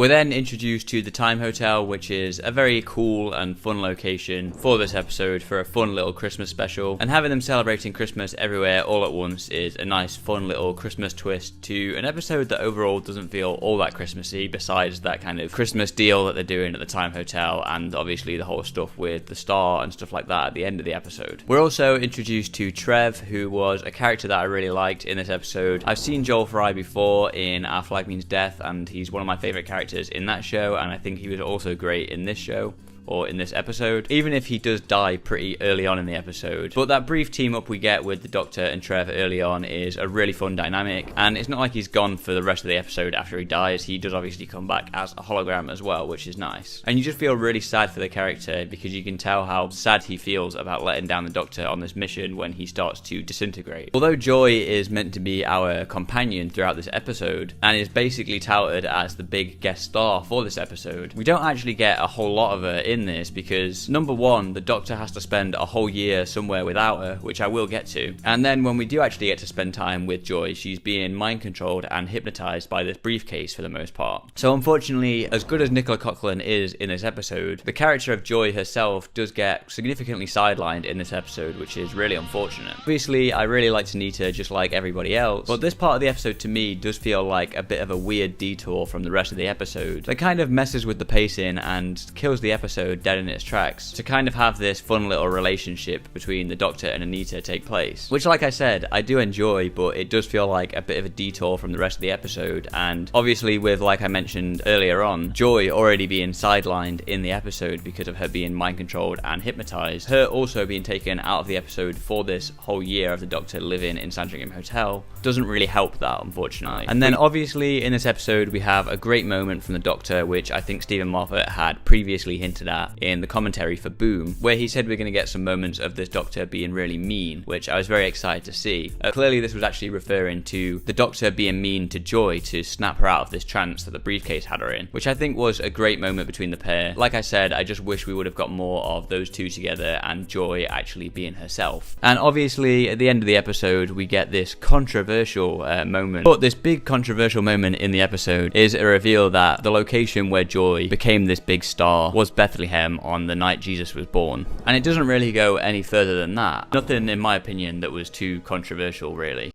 We're then introduced to the Time Hotel, which is a very cool and fun location for this episode for a fun little Christmas special. And having them celebrating Christmas everywhere all at once is a nice fun little Christmas twist to an episode that overall doesn't feel all that Christmassy, besides that kind of Christmas deal that they're doing at the Time Hotel and obviously the whole stuff with the star and stuff like that at the end of the episode. We're also introduced to Trev, who was a character that I really liked in this episode. I've seen Joel Fry before in Our Flag Means Death, and he's one of my favourite characters in that show, and I think he was also great in this show, or in this episode, even if he does die pretty early on in the episode. But that brief team up we get with the Doctor and Trev early on is a really fun dynamic, and it's not like he's gone for the rest of the episode after he dies. He does obviously come back as a hologram as well, which is nice. And you just feel really sad for the character because you can tell how sad he feels about letting down the Doctor on this mission when he starts to disintegrate. Although Joy is meant to be our companion throughout this episode and is basically touted as the big guest star for this episode, we don't actually get a whole lot of her in this because, number one, the Doctor has to spend a whole year somewhere without her, which I will get to, and then when we do actually get to spend time with Joy, she's being mind controlled and hypnotized by this briefcase for the most part. So unfortunately, as good as Nicola Coughlan is in this episode, the character of Joy herself does get significantly sidelined in this episode, which is really unfortunate. Obviously, I really like Tanita just like everybody else, but this part of the episode to me does feel like a bit of a weird detour from the rest of the episode that kind of messes with the pacing and kills the episode dead in its tracks to kind of have this fun little relationship between the Doctor and Anita take place, which, like I said, I do enjoy, but it does feel like a bit of a detour from the rest of the episode. And obviously with, like I mentioned earlier on, Joy already being sidelined in the episode because of her being mind controlled and hypnotized, her also being taken out of the episode for this whole year of the Doctor living in Sandringham Hotel doesn't really help that, unfortunately. And then obviously in this episode we have a great moment from the Doctor, which I think Stephen Moffat had previously hinted at in the commentary for Boom, where he said we're going to get some moments of this Doctor being really mean, which I was very excited to see. Clearly this was actually referring to the Doctor being mean to Joy to snap her out of this trance that the briefcase had her in, which I think was a great moment between the pair. Like I said, I just wish we would have got more of those two together and Joy actually being herself. And obviously at the end of the episode we get this controversial moment, but this big controversial moment in the episode is a reveal that the location where Joy became this big star was Bethlehem on the night Jesus was born, and it doesn't really go any further than that. Nothing, in my opinion, that was too controversial really.